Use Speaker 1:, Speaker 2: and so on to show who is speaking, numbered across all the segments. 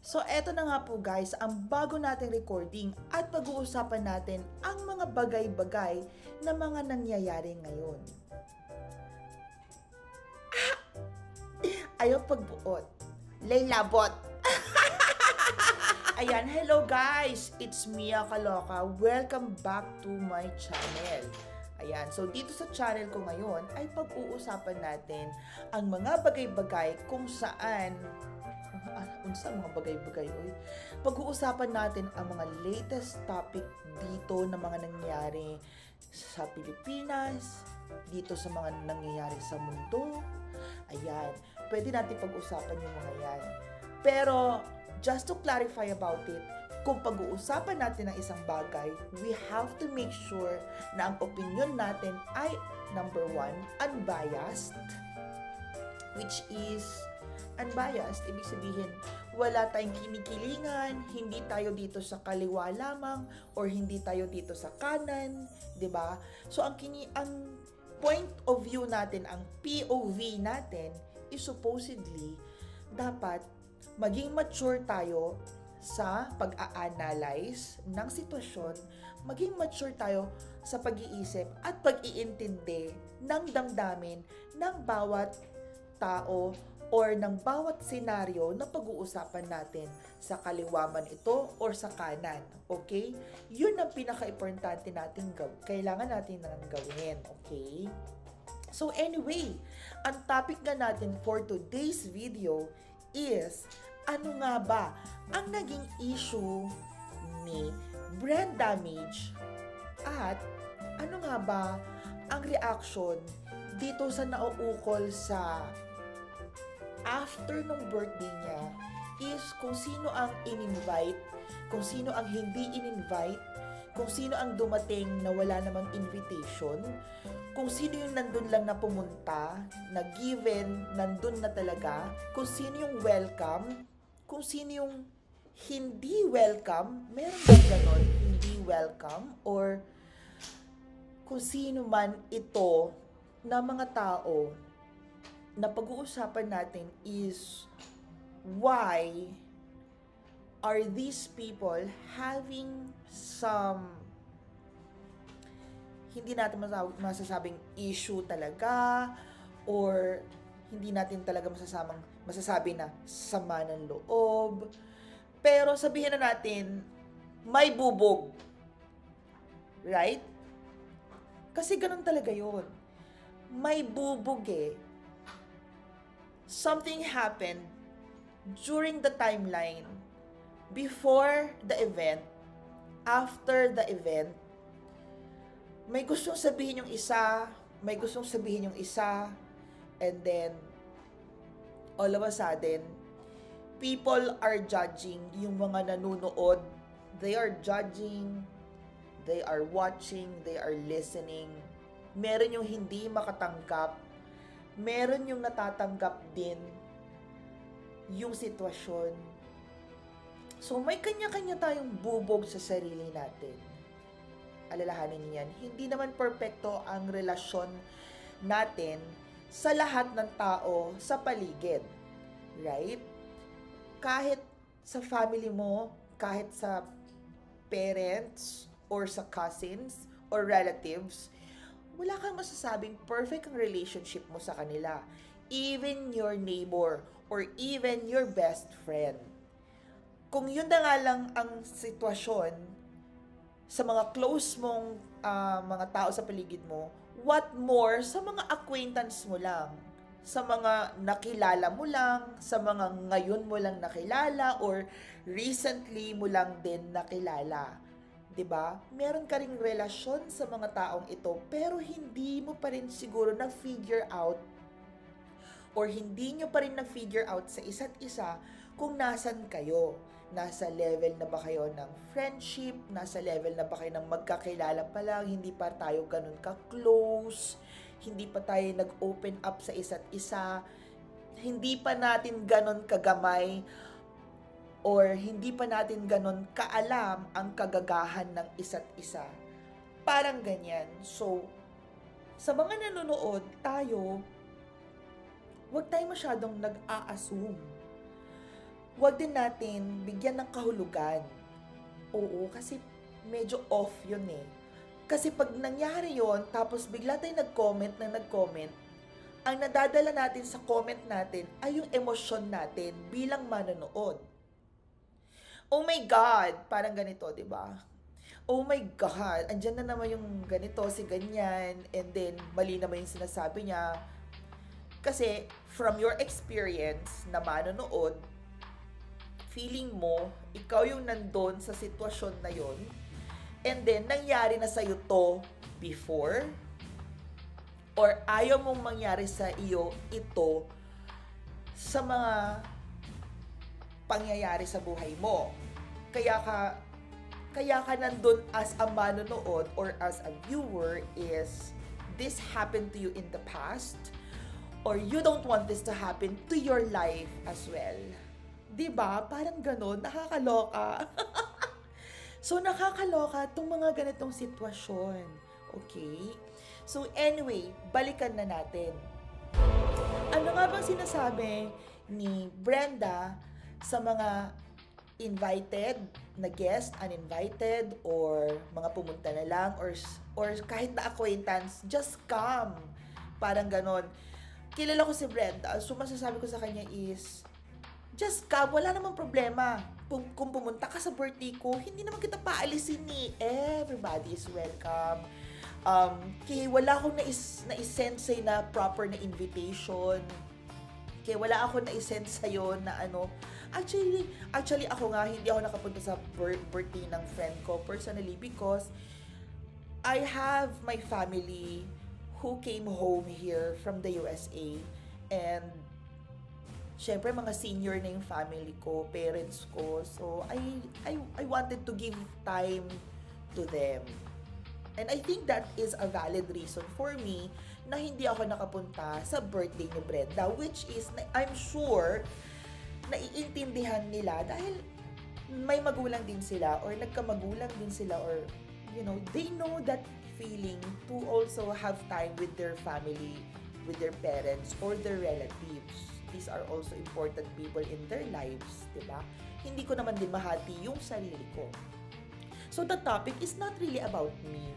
Speaker 1: So, eto na nga po guys, ang bago nating recording at pag-uusapan natin ang mga bagay-bagay na mga nangyayari ngayon. Ayaw pagbuot. Laylabot. Ayan, hello guys! It's Mia Kaloka. Welcome back to my channel. Ayan, so dito sa channel ko ngayon ay pag-uusapan natin ang mga bagay-bagay kung saan unsa mga bagay-bagay oy. Pag-uusapan natin ang mga latest topic dito na mga nangyayari sa Pilipinas, dito sa mga nangyayari sa mundo. Ayan, pwede natin pag-usapan yung mga yan. Pero, just to clarify about it, kung pag-uusapan natin ng isang bagay, we have to make sure na ang opinion natin ay, number one, unbiased, which is unbiased, ibig sabihin, wala tayong kinikilingan, hindi tayo dito sa kaliwa lamang, or hindi tayo dito sa kanan, 'di ba? So, ang point of view natin, ang POV natin, is supposedly, dapat maging mature tayo sa pag-a-analyze ng sitwasyon, maging mature tayo sa pag-iisip at pag-iintindi ng damdamin ng bawat tao or ng bawat senaryo na pag-uusapan natin sa kaliwa man ito or sa kanan. Okay? Yun ang pinaka-importante natin kailangan natin nang gawin. Okay? So anyway, ang topic nga natin for today's video is ano nga ba ang naging issue ni brand damage at ano nga ba ang reaction dito sa nauukol sa after nung birthday niya is kung sino ang in-invite, kung sino ang hindi in-invite, kung sino ang dumating na wala namang invitation, kung sino yung nandun lang na pumunta, na given, nandun na talaga, kung sino yung welcome, kung sino yung hindi welcome, meron ba ganon, hindi welcome, or kung sino man ito na mga tao na pag-uusapan natin is why are these people having some hindi natin masasabing issue talaga or hindi natin talaga masasabi na sama ng loob, pero sabihin na natin may bubog, right? Kasi ganun talaga yun, may bubog something happened during the timeline, before the event, after the event. May gustong sabihin yung isa, may gustong sabihin yung isa, and then, all of a sudden, people are judging yung mga nanunood. They are judging, they are watching, they are listening. Meron yung hindi makatanggap, meron yung natatanggap din yung sitwasyon. So, may kanya-kanya tayong bubog sa sarili natin. Alalahanin niyo yan. Hindi naman perpekto ang relasyon natin sa lahat ng tao sa paligid. Right? Kahit sa family mo, kahit sa parents, or sa cousins, or relatives, wala kang masasabing perfect ang relationship mo sa kanila. Even your neighbor or even your best friend. Kung yun na nga lang ang sitwasyon sa mga close mong mga tao sa paligid mo, what more sa mga acquaintance mo lang, sa mga nakilala mo lang, sa mga ngayon mo lang nakilala or recently mo lang din nakilala. 'Di ba? Meron ka ring relasyon sa mga taong ito, pero hindi mo pa rin siguro na-figure out or hindi nyo pa rin na-figure out sa isa't isa kung nasan kayo. Nasa level na ba kayo ng friendship? Nasa level na ba kayo ng magkakilala pa lang? Hindi pa tayo ganun ka-close? Hindi pa tayo nag-open up sa isa't isa? Hindi pa natin ganun kagamay? Or hindi pa natin ganon kaalam ang kagagahan ng isa't isa. Parang ganyan. So, sa mga nanonood, huwag tayo masyadong nag-a-assume. wag din natin bigyan ng kahulugan. Oo, kasi medyo off yun eh. Kasi pag nangyari yon, tapos bigla tayong nag-comment, ang nadadala natin sa comment natin ay yung emosyon natin bilang manonood. Oh my God, parang ganito, di ba? Oh my God, andyan na naman yung ganito, si ganyan, and then mali naman yung sinasabi niya. Kasi from your experience na manonood, feeling mo, ikaw yung nandun sa sitwasyon na yon, and then nangyari na sa'yo to before, or ayaw mong mangyari sa iyo ito sa mga pangyayari sa buhay mo. Kaya ka nandun as a manonood or as a viewer is this happened to you in the past, or you don't want this to happen to your life as well. Diba? Parang ganon, nakakaloka. So, nakakaloka itong mga ganitong sitwasyon. Okay? So, anyway, balikan na natin. Ano nga bang sinasabi ni Brenda sa mga invited na guest, uninvited, or mga pumunta na lang, or kahit na acquaintance, just come. Parang ganon. Kilala ko si Brenda, so masasabi ko sa kanya is, just come, wala namang problema. Kung pumunta ka sa birthday ko, hindi naman kita paalisin ni everybody is welcome. Kaya wala akong na-send sa'yo na proper na invitation. Kaya wala akong na-send sa'yo na ano. Actually ako nga, hindi ako nakapunta sa birthday ng friend ko personally because I have my family who came home here from the USA, and syempre mga senior na yung family ko, parents ko, so I wanted to give time to them. And I think that is a valid reason for me na hindi ako nakapunta sa birthday ni Brenda, which is, I'm sure, naiintindihan nila dahil may magulang din sila or nagkamagulang din sila, or, you know, they know that feeling to also have time with their family, with their parents or their relatives. These are also important people in their lives, diba? Hindi ko naman din mahati yung sarili ko. So the topic is not really about me,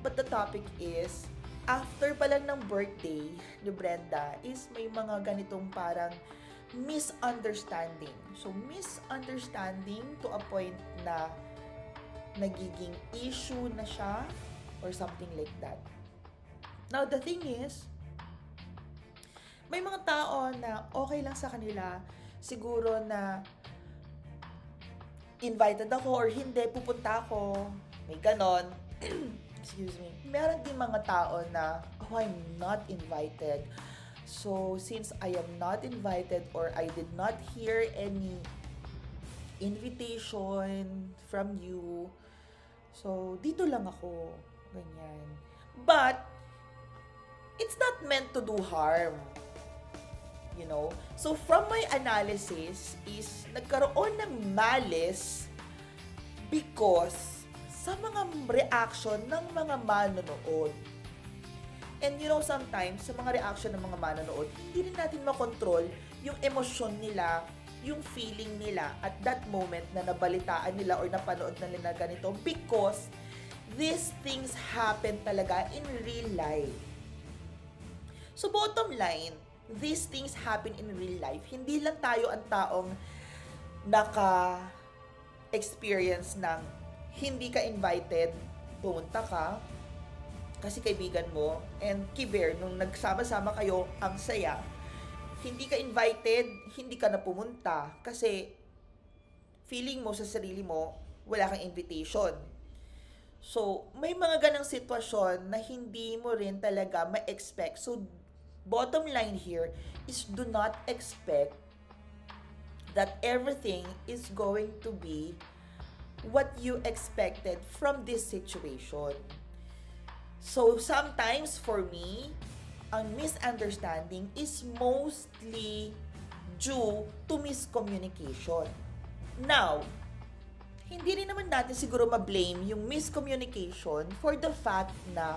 Speaker 1: but the topic is, after pa lang ng birthday ni Brenda, is may mga ganitong parang misunderstanding. So misunderstanding to a point na nagiging issue na siya, or something like that. Now, the thing is, may mga tao na okay lang sa kanila, siguro na invited ako or hindi, pupunta ako, may ganon. Excuse me. Meron din mga tao na, oh, I'm not invited. So, since I am not invited or I did not hear any invitation from you, so, dito lang ako. Ganyan. But, it's not meant to do harm. You know? So, from my analysis is, nagkaroon ng malice because sa mga reaction ng mga manonood. And you know, sometimes, sa mga reaction ng mga manonood, hindi rin natin makontrol yung emosyon nila, yung feeling nila at that moment na nabalitaan nila or napanood na nila ganito, because these things happen talaga in real life. So bottom line, these things happen in real life. Hindi lang tayo ang taong naka-experience ng hindi ka invited, pumunta ka, kasi kaibigan mo, and Kiber, nung nagsama-sama kayo, ang saya. Hindi ka invited, hindi ka na pumunta, kasi feeling mo sa sarili mo, wala kang invitation. So, may mga ganang sitwasyon na hindi mo rin talaga ma-expect. So, bottom line here is do not expect that everything is going to be what you expected from this situation. So, sometimes for me, ang misunderstanding is mostly due to miscommunication. Now, hindi rin naman natin siguro ma-blame yung miscommunication for the fact na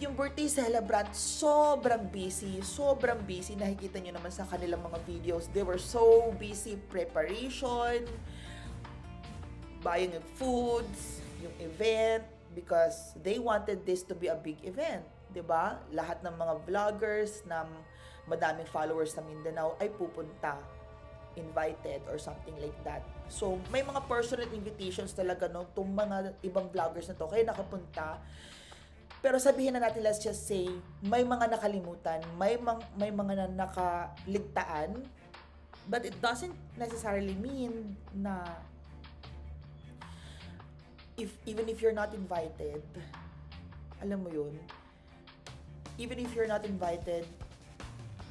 Speaker 1: Yung birthday celebrant, sobrang busy. Sobrang busy. Nakikita nyo naman sa kanilang mga videos. They were so busy preparation, buying of foods, yung event, because they wanted this to be a big event. 'Di ba? Lahat ng mga vloggers na madaming followers sa Mindanao ay pupunta, invited or something like that. So, may mga personal invitations talaga no, itong mga ibang vloggers na to, kaya nakapunta. Pero sabihin na natin, let's just say, may mga nakalimutan, may mga na nakaligtaan, but it doesn't necessarily mean na even if you're not invited, alam mo yun, even if you're not invited,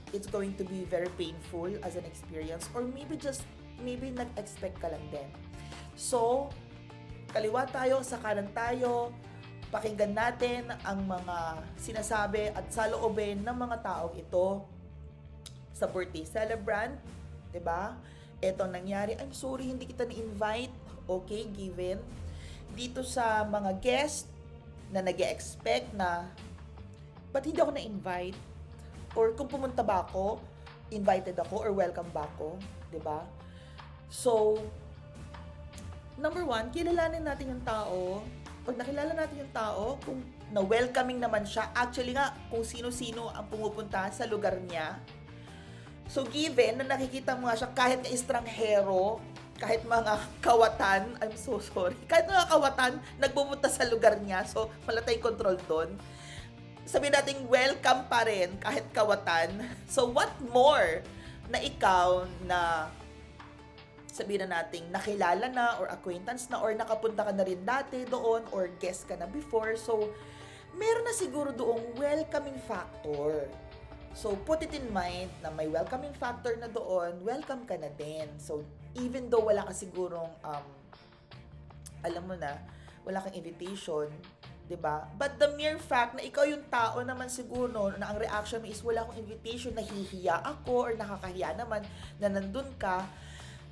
Speaker 1: it's going to be very painful as an experience, or maybe nag-expect ka lang din. So, kaliwa tayo, sa kanan tayo, pakinggan natin ang mga sinasabi at saloobin ng mga taong ito sa birthday celebrant, 'di ba? Ito nangyari, I'm sorry, hindi kita ni-invite. Okay, given. Dito sa mga guest na nag-expect na, ba't hindi ako na-invite? Or kung pumunta ba ako, invited ako or welcome ba ako, 'di ba? So, number one, kilalanin natin yung tao. Pag nakilala natin yung tao, kung na-welcoming naman siya, actually nga, kung sino-sino ang pumupunta sa lugar niya. So, given na nakikita mo nga siya, kahit na estranghero, kahit mga kawatan, I'm so sorry, kahit mga kawatan, nagpupunta sa lugar niya, so, wala tayong control doon. Sabihin natin, welcome pa rin, kahit kawatan. So, what more na ikaw na sabihin na natin, nakilala na or acquaintance na or nakapunta ka na rin dati doon or guest ka na before. So, meron na siguro doong welcoming factor. So, put it in mind na may welcoming factor na doon, welcome ka na din. So, even though wala ka sigurong, alam mo na, wala kang invitation, 'di ba? But the mere fact na ikaw yung tao naman siguro na ang reaction mo is wala akong invitation, nahihiya ako or nakakahiya naman na nandun ka,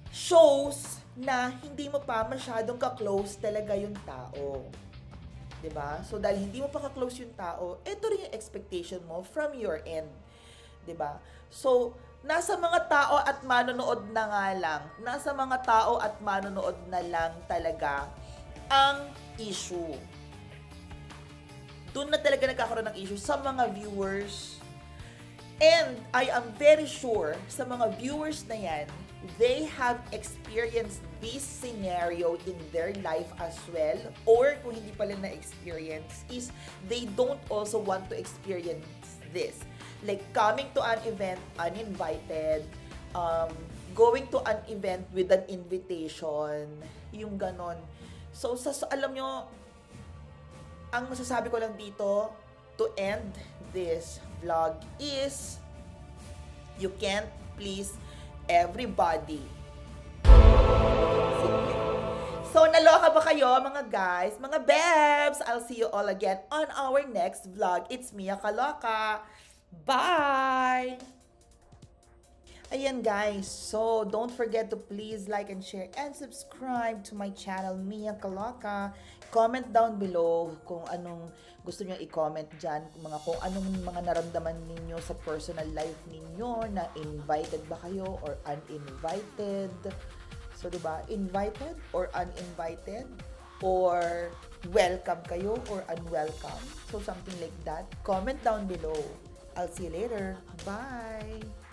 Speaker 1: shows na hindi mo pa masyadong ka-close talaga yung tao. 'Di ba? So, dahil hindi mo pa ka-close yung tao, ito rin yung expectation mo from your end. 'Di ba? So, nasa mga tao at manonood na nga lang. Nasa mga tao at manonood na lang talaga ang issue. Doon na talaga nagkakaroon ng issue sa mga viewers. And I am very sure sa mga viewers na yan, they have experienced this scenario in their life as well, or kung hindi pala na-experience, is they don't also want to experience this. Like coming to an event uninvited, going to an event with an invitation, yung ganon. So, alam nyo, ang masasabi ko lang dito to end this vlog is you can't please everybody. So, naloka ba kayo mga guys, mga bebs? I'll see you all again on our next vlog. It's Mia Kaloka. Bye! Ayan guys, so don't forget to please like and share and subscribe to my channel, Mia Kaloka. Comment down below kung anong gusto nyo i-comment dyan, kung anong mga naramdaman ninyo sa personal life ninyo, na invited ba kayo or uninvited. So, diba, invited or uninvited, or welcome kayo or unwelcome. So, something like that. Comment down below. I'll see you later. Bye!